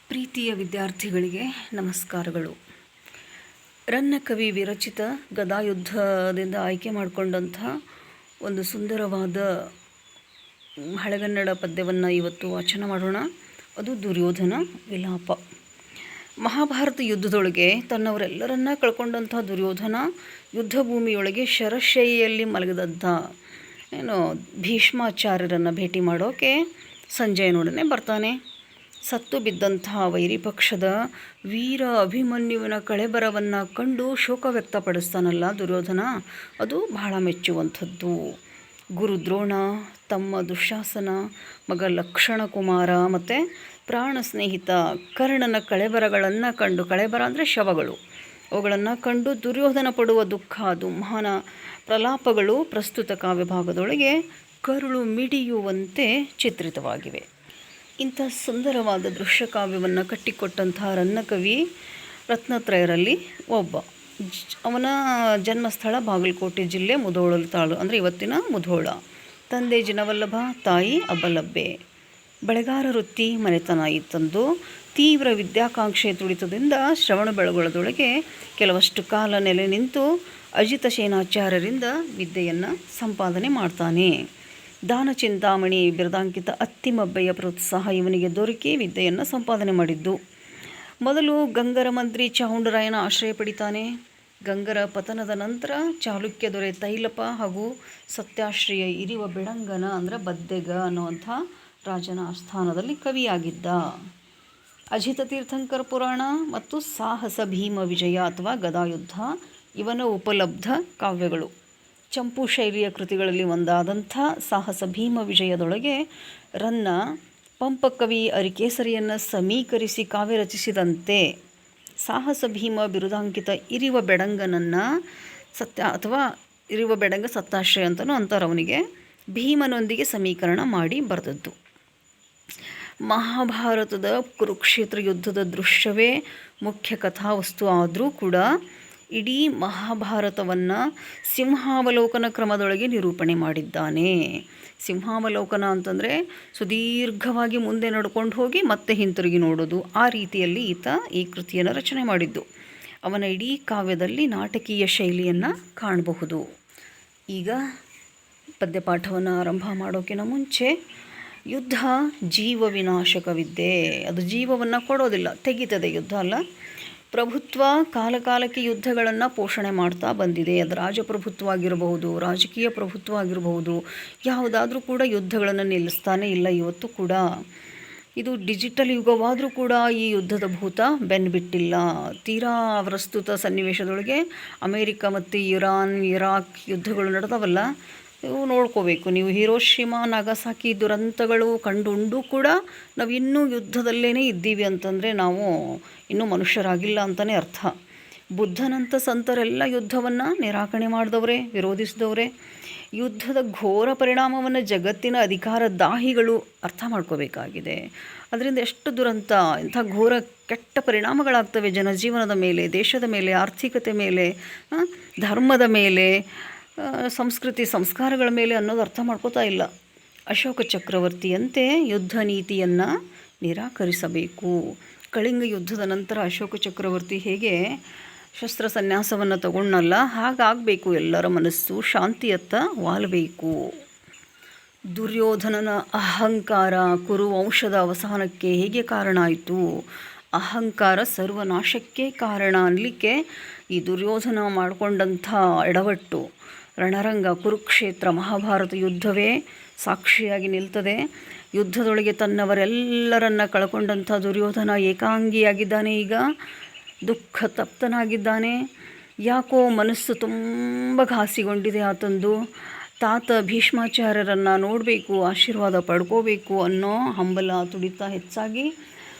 ಪ್ರೀತಿಯ ವಿದ್ಯಾರ್ಥಿಗಳಿಗೆ ನಮಸ್ಕಾರಗಳು. ರನ್ನಕವಿ ವಿರಚಿತ ಗದಾಯುದ್ಧದಿಂದ ಆಯ್ಕೆ ಮಾಡಿಕೊಂಡಂಥ ಒಂದು ಸುಂದರವಾದ ಹಳೆಗನ್ನಡ ಪದ್ಯವನ್ನು ಇವತ್ತು ವಾಚನ ಮಾಡೋಣ. ಅದು ದುರ್ಯೋಧನ ವಿಲಾಪ. ಮಹಾಭಾರತ ಯುದ್ಧದೊಳಗೆ ತನ್ನವರೆಲ್ಲರನ್ನ ಕಳ್ಕೊಂಡಂಥ ದುರ್ಯೋಧನ ಯುದ್ಧ ಭೂಮಿಯೊಳಗೆ ಶರಶೈಯಲ್ಲಿ ಮಲಗಿದಂಥ ಭೀಷ್ಮಾಚಾರ್ಯರನ್ನು ಭೇಟಿ ಮಾಡೋಕ್ಕೆ ಸಂಜಯನೊಡನೆ ಬರ್ತಾನೆ. ಸತ್ತು ಬಿದ್ದಂತಹ ವೈರಿ ಪಕ್ಷದ ವೀರ ಅಭಿಮನ್ಯುವಿನ ಕಳೆಬರವನ್ನು ಕಂಡು ಶೋಕ ವ್ಯಕ್ತಪಡಿಸ್ತಾನಲ್ಲ ದುರ್ಯೋಧನ, ಅದು ಬಹಳ ಮೆಚ್ಚುವಂಥದ್ದು. ಗುರು ದ್ರೋಣ, ತಮ್ಮ ದುಶ್ಯಾಸನ, ಮಗ ಲಕ್ಷಣ ಕುಮಾರ ಮತ್ತು ಪ್ರಾಣ ಸ್ನೇಹಿತ ಕರ್ಣನ ಕಳೆಬರಗಳನ್ನು ಕಂಡು, ಕಳೆಬರ ಅಂದರೆ ಶವಗಳು, ಅವುಗಳನ್ನು ಕಂಡು ದುರ್ಯೋಧನ ಪಡುವ ದುಃಖ ದುಮ್ಮಾನ ಪ್ರಲಾಪಗಳು ಪ್ರಸ್ತುತ ಕಾವ್ಯಭಾಗದೊಳಗೆ ಕರುಳು ಮಿಡಿಯುವಂತೆ ಚಿತ್ರಿತವಾಗಿವೆ. ಇಂಥ ಸುಂದರವಾದ ದೃಶ್ಯಕಾವ್ಯವನ್ನು ಕಟ್ಟಿಕೊಟ್ಟಂಥ ರನ್ನಕವಿ ರತ್ನತ್ರಯರಲ್ಲಿ ಒಬ್ಬ. ಅವನ ಜನ್ಮಸ್ಥಳ ಬಾಗಲಕೋಟೆ ಜಿಲ್ಲೆ ಮುಧೋಳ ತಾಳು, ಅಂದರೆ ಇವತ್ತಿನ ಮುಧೋಳ. ತಂದೆ ಜಿನವಲ್ಲಭ, ತಾಯಿ ಅಬ್ಬಲಬ್ಬೆ. ಬೆಳೆಗಾರ ವೃತ್ತಿ ಮನೆತನ ಇತ್ತಂದು. ತೀವ್ರ ವಿದ್ಯಾಕಾಂಕ್ಷೆ ತುಡಿತದಿಂದ ಶ್ರವಣ ಬೆಳಗೊಳದೊಳಗೆ ಕೆಲವಷ್ಟು ಕಾಲ ನೆಲೆ ನಿಂತು ಅಜಿತ ಸೇನಾಚಾರ್ಯರಿಂದ ವಿದ್ಯೆಯನ್ನು ಸಂಪಾದನೆ ಮಾಡ್ತಾನೆ. ದಾನ ಚಿಂತಾಮಣಿ ಬಿರುದಾಂಕಿತ ಅತ್ತಿಮಬ್ಬೆಯ ಪ್ರೋತ್ಸಾಹ ಇವನಿಗೆ ದೊರಕಿ ವಿದ್ಯೆಯನ್ನು ಸಂಪಾದನೆ ಮಾಡಿದ್ದು. ಮೊದಲು ಗಂಗರ ಮಂತ್ರಿ ಚಾವುಂಡರಾಯನ ಆಶ್ರಯ ಪಡಿತಾನೆ. ಗಂಗರ ಪತನದ ನಂತರ ಚಾಲುಕ್ಯ ದೊರೆ ತೈಲಪ ಹಾಗೂ ಸತ್ಯಾಶ್ರಯ ಇರಿವ ಬೆಡಂಗನ ಅಂದರೆ ಬದ್ದೆಗ ಅನ್ನುವಂಥ ರಾಜನ ಆಸ್ಥಾನದಲ್ಲಿ ಕವಿಯಾಗಿದ್ದ. ಅಜಿತ ತೀರ್ಥಂಕರ ಪುರಾಣ ಮತ್ತು ಸಾಹಸ ಭೀಮ ವಿಜಯ ಅಥವಾ ಗದಾಯುದ್ಧ ಇವನ ಉಪಲಬ್ಧ ಕಾವ್ಯಗಳು. ಚಂಪು ಶೈಲಿಯ ಕೃತಿಗಳಲ್ಲಿ ಒಂದಾದಂಥ ಸಾಹಸ ಭೀಮ ವಿಜಯದೊಳಗೆ ರನ್ನ ಪಂಪಕವಿ ಅರಿಕೇಸರಿಯನ್ನು ಸಮೀಕರಿಸಿ ಕಾವ್ಯ ರಚಿಸಿದಂತೆ ಸಾಹಸ ಭೀಮ ಬಿರುದಾಂಕಿತ ಇರಿವ ಬೆಡಂಗನನ್ನು ಇರಿವ ಬೆಡಂಗ ಸತ್ತಾಶ್ರಯ ಅಂತಲೂ ಅಂತಾರೆ ಅವನಿಗೆ, ಭೀಮನೊಂದಿಗೆ ಸಮೀಕರಣ ಮಾಡಿ ಬರೆದದ್ದು. ಮಹಾಭಾರತದ ಕುರುಕ್ಷೇತ್ರ ಯುದ್ಧದ ದೃಶ್ಯವೇ ಮುಖ್ಯ ಕಥಾವಸ್ತು ಆದರೂ ಕೂಡ ಇಡೀ ಮಹಾಭಾರತವನ್ನು ಸಿಂಹಾವಲೋಕನ ಕ್ರಮದೊಳಗೆ ನಿರೂಪಣೆ ಮಾಡಿದ್ದಾನೆ. ಸಿಂಹಾವಲೋಕನ ಅಂತಂದರೆ ಸುದೀರ್ಘವಾಗಿ ಮುಂದೆ ನಡ್ಕೊಂಡು ಹೋಗಿ ಮತ್ತೆ ಹಿಂತಿರುಗಿ ನೋಡೋದು, ಆ ರೀತಿಯಲ್ಲಿ ಈತ ಈ ಕೃತಿಯನ್ನು ರಚನೆ ಮಾಡಿದ್ದು. ಅವನ ಇಡೀ ಕಾವ್ಯದಲ್ಲಿ ನಾಟಕೀಯ ಶೈಲಿಯನ್ನು ಕಾಣಬಹುದು. ಈಗ ಪದ್ಯಪಾಠವನ್ನು ಆರಂಭ ಮಾಡೋಕ್ಕಿಂತ ಮುಂಚೆ, ಯುದ್ಧ ಜೀವ ವಿನಾಶಕವಿದ್ದೆ. ಅದು ಜೀವವನ್ನು ಕೊಡೋದಿಲ್ಲ, ತೆಗಿತದೆ. ಯುದ್ಧ ಅಲ್ಲ, ಪ್ರಭುತ್ವ ಕಾಲಕಾಲಕ್ಕೆ ಯುದ್ಧಗಳನ್ನು ಪೋಷಣೆ ಮಾಡ್ತಾ ಬಂದಿದೆ. ಅದು ರಾಜಪ್ರಭುತ್ವ ಆಗಿರಬಹುದು, ರಾಜಕೀಯ ಪ್ರಭುತ್ವ ಆಗಿರಬಹುದು, ಯಾವುದಾದ್ರೂ ಕೂಡ ಯುದ್ಧಗಳನ್ನು ನಿಲ್ಲಿಸ್ತಾನೆ ಇಲ್ಲ ಇವತ್ತು ಕೂಡ. ಇದು ಡಿಜಿಟಲ್ ಯುಗವಾದರೂ ಕೂಡ ಈ ಯುದ್ಧದ ಭೂತ ಬೆನ್ಬಿಟ್ಟಿಲ್ಲ. ತೀರಾ ಪ್ರಸ್ತುತ ಸನ್ನಿವೇಶದೊಳಗೆ ಅಮೇರಿಕ ಮತ್ತು ಇರಾಕ್ ಯುದ್ಧಗಳು ನಡೆದವಲ್ಲ, ಇವು ನೋಡ್ಕೋಬೇಕು ನೀವು. ಹಿರೋಶಿಮಾ ನಾಗಸಾಕಿ ದುರಂತಗಳು ಕಂಡುಂಡು ಕೂಡ ನಾವು ಇನ್ನೂ ಯುದ್ಧದಲ್ಲೇ ಇದ್ದೀವಿ ಅಂತಂದರೆ ನಾವು ಇನ್ನೂ ಮನುಷ್ಯರಾಗಿಲ್ಲ ಅಂತಲೇ ಅರ್ಥ. ಬುದ್ಧನಂಥ ಸಂತರೆಲ್ಲ ಯುದ್ಧವನ್ನು ನಿರಾಕರಣೆ ಮಾಡಿದವರೇ, ವಿರೋಧಿಸಿದವರೇ. ಯುದ್ಧದ ಘೋರ ಪರಿಣಾಮವನ್ನು ಜಗತ್ತಿನ ಅಧಿಕಾರದಾಹಿಗಳು ಅರ್ಥ ಮಾಡ್ಕೋಬೇಕಾಗಿದೆ. ಅದರಿಂದ ಎಷ್ಟು ದುರಂತ, ಇಂಥ ಘೋರ ಕೆಟ್ಟ ಪರಿಣಾಮಗಳಾಗ್ತವೆ ಜನಜೀವನದ ಮೇಲೆ, ದೇಶದ ಮೇಲೆ, ಆರ್ಥಿಕತೆ ಮೇಲೆ, ಧರ್ಮದ ಮೇಲೆ, ಸಂಸ್ಕೃತಿ ಸಂಸ್ಕಾರಗಳ ಮೇಲೆ ಅನ್ನೋದು ಅರ್ಥ ಮಾಡ್ಕೋತಾ ಇಲ್ಲ. ಅಶೋಕ ಚಕ್ರವರ್ತಿಯಂತೆ ಯುದ್ಧ ನೀತಿಯನ್ನು ನಿರಾಕರಿಸಬೇಕು. ಕಳಿಂಗ ಯುದ್ಧದ ನಂತರ ಅಶೋಕ ಚಕ್ರವರ್ತಿ ಹೇಗೆ ಶಸ್ತ್ರ ಸನ್ಯಾಸವನ್ನು ತಗೊಂಡಲ್ಲ, ಹಾಗಾಗಬೇಕು. ಎಲ್ಲರ ಮನಸ್ಸು ಶಾಂತಿಯತ್ತ ವಾಲಬೇಕು. ದುರ್ಯೋಧನನ ಅಹಂಕಾರ ಕುರುವಂಶದ ಅವಸಾನಕ್ಕೆ ಹೇಗೆ ಕಾರಣ ಆಯಿತು? ಅಹಂಕಾರ ಸರ್ವನಾಶಕ್ಕೆ ಕಾರಣ ಅನ್ನಲಿಕ್ಕೆ ಈ ದುರ್ಯೋಧನ ಮಾಡಿಕೊಂಡಂಥ ಎಡವಟ್ಟು ರಣರಂಗ ಕುರುಕ್ಷೇತ್ರ ಮಹಾಭಾರತ ಯುದ್ಧವೇ ಸಾಕ್ಷಿಯಾಗಿ ನಿಲ್ತದೆ. ಯುದ್ಧದೊಳಗೆ ತನ್ನವರೆಲ್ಲರನ್ನ ಕಳ್ಕೊಂಡಂಥ ದುರ್ಯೋಧನ ಏಕಾಂಗಿಯಾಗಿದ್ದಾನೆ. ಈಗ ದುಃಖ ತಪ್ತನಾಗಿದ್ದಾನೆ. ಯಾಕೋ ಮನಸ್ಸು ತುಂಬ ಘಾಸಿಗೊಂಡಿದೆ ಆತಂದು. ತಾತ ಭೀಷ್ಮಾಚಾರ್ಯರನ್ನು ನೋಡಬೇಕು, ಆಶೀರ್ವಾದ ಪಡ್ಕೋಬೇಕು ಅನ್ನೋ ಹಂಬಲ ತುಡಿತ ಹೆಚ್ಚಾಗಿ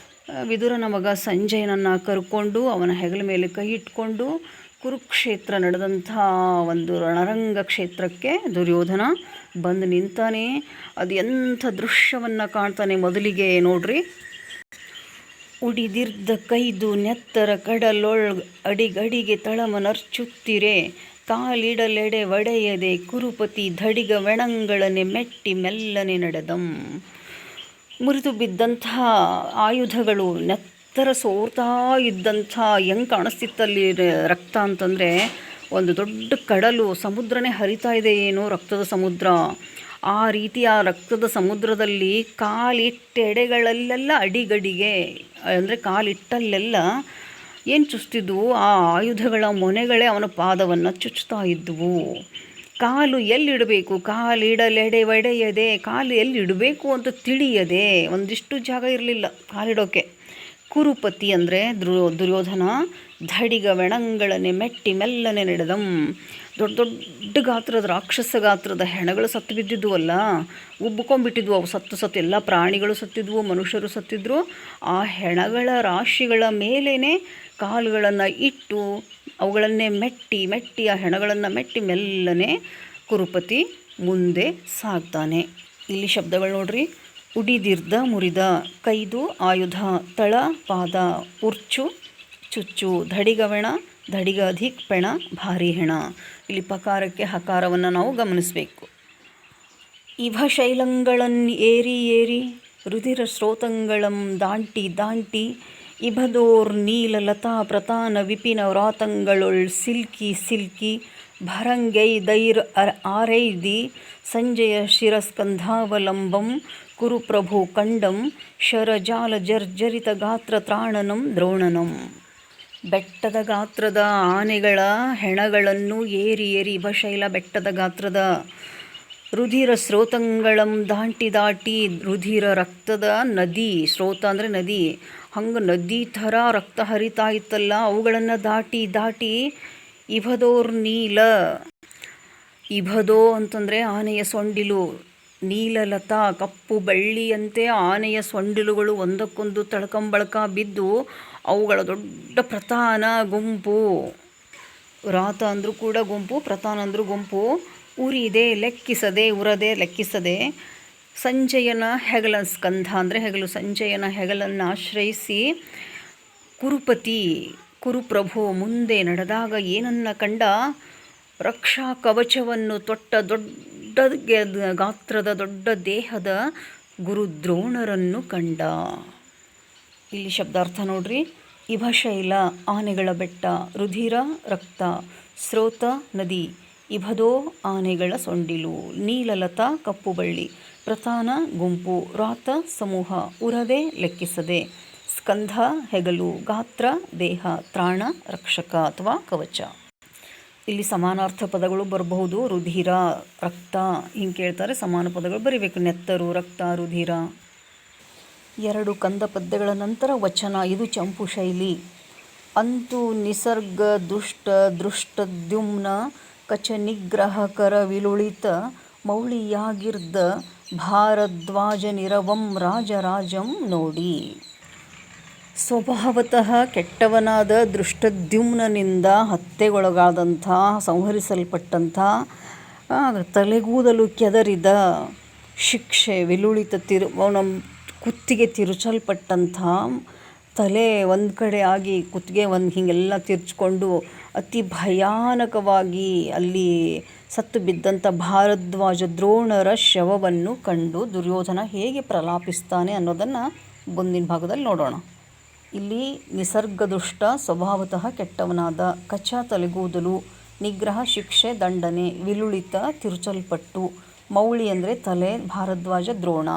ವಿದುರನ ಮಗ ಸಂಜಯನನ್ನು ಕರ್ಕೊಂಡು ಅವನ ಹೆಗಲ ಮೇಲೆ ಕೈ ಇಟ್ಕೊಂಡು ಕುರುಕ್ಷೇತ್ರ ನಡೆದಂಥ ಒಂದು ರಣರಂಗ ಕ್ಷೇತ್ರಕ್ಕೆ ದುರ್ಯೋಧನ ಬಂದು ನಿಂತಾನೆ. ಅದು ಎಂಥ ದೃಶ್ಯವನ್ನು ಕಾಣ್ತಾನೆ ಮೊದಲಿಗೆ ನೋಡ್ರಿ. ಉಡಿದಿರ್ದ ಕೈದು ನೆತ್ತರ ಕಡಲೊಳ್ ಅಡಿಗಡಿಗೆ ತಳಮನರ್ಚುತ್ತಿರೆ, ಕಾಲಿಡಲೆಡೆ ಒಡೆಯದೆ ಕುರುಪತಿ ಧಡಿಗ ವೆಣಂಗಳನೆ ಮೆಟ್ಟಿ ಮೆಲ್ಲನೆ ನಡೆದಂ. ಮುರಿದು ಬಿದ್ದಂತಹ ಆಯುಧಗಳು, ಥರ ಸೋರ್ತಾ ಇದ್ದಂಥ ಹೆಂಗೆ ಕಾಣಿಸ್ತಿತ್ತಲ್ಲಿ ರಕ್ತ ಅಂತಂದರೆ ಒಂದು ದೊಡ್ಡ ಕಡಲು ಸಮುದ್ರನೇ ಹರಿತಾ ಇದೆ ಏನೋ ರಕ್ತದ ಸಮುದ್ರ. ಆ ರೀತಿಯ ರಕ್ತದ ಸಮುದ್ರದಲ್ಲಿ ಕಾಲಿಟ್ಟೆಡೆಗಳಲ್ಲೆಲ್ಲ ಅಡಿಗಡಿಗೆ ಅಂದರೆ ಕಾಲಿಟ್ಟಲ್ಲೆಲ್ಲ ಏನು ಚುಚ್ತಿದ್ವು, ಆ ಆಯುಧಗಳ ಮೊನೆಗಳೇ ಅವನ ಪಾದವನ್ನು ಚುಚ್ತಾ ಇದ್ವು. ಕಾಲು ಎಲ್ಲಿಡಬೇಕು, ಕಾಲಿಡಲೆಡೆ ಒಡೆಯದೆ, ಕಾಲು ಎಲ್ಲಿಡಬೇಕು ಅಂತ ತಿಳಿಯದೆ ಒಂದಿಷ್ಟು ಜಾಗ ಇರಲಿಲ್ಲ ಕಾಲಿಡೋಕ್ಕೆ. ಕುರುಪತಿ ಅಂದರೆ ದುರ್ಯೋಧನ ಧಡಿಗ ವೆಣಂಗಳನೆ ಮೆಟ್ಟಿ ಮೆಲ್ಲನೆ ನಡೆದಂ. ದೊಡ್ಡ ದೊಡ್ಡ ಗಾತ್ರದ ರಾಕ್ಷಸ ಗಾತ್ರದ ಹೆಣಗಳು ಸತ್ತು ಬಿದ್ದಿದ್ವಲ್ಲ, ಉಬ್ಕೊಂಡ್ಬಿಟ್ಟಿದ್ವು. ಅವು ಸತ್ತು ಎಲ್ಲ ಪ್ರಾಣಿಗಳು ಸತ್ತಿದ್ವು, ಮನುಷ್ಯರು ಸತ್ತಿದ್ರು. ಆ ಹೆಣಗಳ ರಾಶಿಗಳ ಮೇಲೇ ಕಾಲುಗಳನ್ನು ಇಟ್ಟು ಅವುಗಳನ್ನೇ ಮೆಟ್ಟಿ ಆ ಹೆಣಗಳನ್ನು ಮೆಟ್ಟಿ ಮೆಲ್ಲನೆ ಕುರುಪತಿ ಮುಂದೆ ಸಾಗ್ತಾನೆ. ಇಲ್ಲಿ ಶಬ್ದಗಳು ನೋಡ್ರಿ. ಉಡಿದಿರ್ದ ಮುರಿದ, ಕೈದು ಆಯುಧ, ತಳ ಪಾದ, ಉರ್ಚು ಚುಚ್ಚು, ಧಡಿಗವೆಣ ಧಡಿಗ ಅಧಿಕ್ ಪೆಣ ಭಾರಿ ಹೆಣ. ಇಲ್ಲಿ ಪಕಾರಕ್ಕೆ ಹಕಾರವನ್ನು ನಾವು ಗಮನಿಸಬೇಕು. ಇವ ಶೈಲಂಗಳನ್ನು ಏರಿ ರುಧಿರ ಸ್ರೋತಂಗಳಂ ದಾಂಟಿ ಇಭದೋರ್ ನೀಲ ಲತಾ ಪ್ರತಾನ ವಿಪಿನ ವ್ರಾತಂಗಳೊಳ್ ಸಿಲ್ಕಿ ಭರಂಗೈ ದೈರ್ ಆರೈದಿ ಸಂಜಯ ಶಿರಸ್ಕಂಧಾವಲಂಬಂ ಕುರುಪ್ರಭು ಕಂಡಂ ಶರಜಾಲ ಜರ್ಜರಿತ ಗಾತ್ರ ತ್ರಾಣನಂ ದ್ರೋಣನಂ. ಬೆಟ್ಟದ ಗಾತ್ರದ ಆನೆಗಳ ಹೆಣಗಳನ್ನು ಏರಿ ಇಭಶೈಲ ಬೆಟ್ಟದ ಗಾತ್ರದ, ರುಧಿರ ಸ್ರೋತಂಗಳಂ ದಾಟಿ ರುಧಿರ ರಕ್ತದ ನದಿ, ಸ್ರೋತ ಅಂದರೆ ನದಿ, ಹಂಗೆ ನದಿ ಥರ ರಕ್ತ ಹರಿತಾ ಇತ್ತಲ್ಲ, ಅವುಗಳನ್ನು ದಾಟಿ ಇಭದೋರ್ ನೀಲ, ಇಭದೋ ಅಂತಂದರೆ ಆನೆಯ ಸೊಂಡಿಲು, ನೀಲಲತಾ ಕಪ್ಪು ಬೆಳ್ಳಿಯಂತೆ ಆನೆಯ ಸೊಂಡಿಲುಗಳು ಒಂದಕ್ಕೊಂದು ತಳ್ಕಂಬಳ್ಕ ಬಿದ್ದು ಅವುಗಳ ದೊಡ್ಡ ಪ್ರತಾನ ಗುಂಪು. ರಾತ ಅಂದರೂ ಕೂಡ ಗುಂಪು, ಪ್ರತಾನ ಅಂದರೂ ಗುಂಪು. ಉರದೆ ಲೆಕ್ಕಿಸದೆ ಸಂಜಯನ ಹೆಗಲ, ಸ್ಕಂಧ ಅಂದರೆ ಹೆಗಲು, ಸಂಜಯನ ಹೆಗಲನ್ನು ಆಶ್ರಯಿಸಿ ಕುರುಪ್ರಭು ಮುಂದೆ ನಡೆದಾಗ ಏನನ್ನ ಕಂಡ, ರಕ್ಷಾ ಕವಚವನ್ನು ತೊಟ್ಟ ದೊಡ್ಡ ಗಾತ್ರದ ದೊಡ್ಡ ದೇಹದ ಗುರುದ್ರೋಣರನ್ನು ಕಂಡ. ಇಲ್ಲಿ ಶಬ್ದಾರ್ಥ ನೋಡ್ರಿ. ಇಭಶೈಲ ಆನೆಗಳ ಬೆಟ್ಟ, ರುಧಿರ ರಕ್ತ, ಸ್ರೋತ ನದಿ, ಇಭದೋ ಆನೆಗಳ ಸೊಂಡಿಲು, ನೀಲಲತಾ ಕಪ್ಪು ಬಳ್ಳಿ, ಪ್ರತಾನ ಗುಂಪು, ರಾತ ಸಮೂಹ, ಉರದೆ ಲೆಕ್ಕಿಸದೆ, ಸ್ಕಂಧ ಹೆಗಲು, ಗಾತ್ರ ದೇಹ, ತ್ರಾಣ ರಕ್ಷಕ ಅಥವಾ ಕವಚ. ಇಲ್ಲಿ ಸಮಾನಾರ್ಥ ಪದಗಳು ಬರಬಹುದು. ರುಧಿರ ರಕ್ತ ಹಿಂಗೆ ಕೇಳ್ತಾರೆ, ಸಮಾನ ಪದಗಳು ಬರೀಬೇಕು. ನೆತ್ತರು ರಕ್ತ ರುಧಿರ. 2 ಕಂದ ಪದ್ಯಗಳ ನಂತರ ವಚನ. ಇದು ಚಂಪು ಶೈಲಿ. ಅಂತೂ ನಿಸರ್ಗ ದುಷ್ಟ ದೃಷ್ಟದ್ಯುಮ್ನ ಕಚ ನಿಗ್ರಹಕರ ವಿಲುಳಿತ ಮೌಳಿಯಾಗಿರ್ದ ಭಾರದ್ವಾಜ ನಿರವಂ ರಾಜರಾಜಂ ನೋಡಿ. ಸ್ವಭಾವತಃ ಕೆಟ್ಟವನಾದ ದೃಷ್ಟದ್ಯುಮ್ನನಿಂದ ಹತ್ಯೆಗೊಳಗಾದಂಥ, ಸಂಹರಿಸಲ್ಪಟ್ಟಂಥ, ತಲೆಗೂದಲು ಕೆದರಿದ, ಶಿಕ್ಷೆ ವಿಲುಳಿತ ಕುತ್ತಿಗೆ ತಿರುಚಲ್ಪಟ್ಟಂಥ, ತಲೆ ಒಂದು ಕಡೆ ಆಗಿ ಕುತ್ತಿಗೆ ಒಂದು ಹೀಗೆಲ್ಲ ತಿರ್ಚ್ಕೊಂಡು ಅತಿ ಭಯಾನಕವಾಗಿ ಅಲ್ಲಿ ಸತ್ತು ಬಿದ್ದಂಥ ಭಾರದ್ವಾಜ ದ್ರೋಣರ ಶವವನ್ನು ಕಂಡು ದುರ್ಯೋಧನ ಹೇಗೆ ಪ್ರಲಾಪಿಸ್ತಾನೆ ಅನ್ನೋದನ್ನು ಮುಂದಿನ ಭಾಗದಲ್ಲಿ ನೋಡೋಣ. ಇಲ್ಲಿ ನಿಸರ್ಗದುಷ್ಟ, ಸ್ವಭಾವತಃ ಕೆಟ್ಟವನಾದ, ಕಚ ತಲೆಗೂದಲು, ನಿಗ್ರಹ ಶಿಕ್ಷೆ ದಂಡನೆ, ವಿಲುಳಿತ ತಿರುಚಲ್ಪಟ್ಟು, ಮೌಳಿ ಅಂದರೆ ತಲೆ, ಭಾರದ್ವಾಜ ದ್ರೋಣ.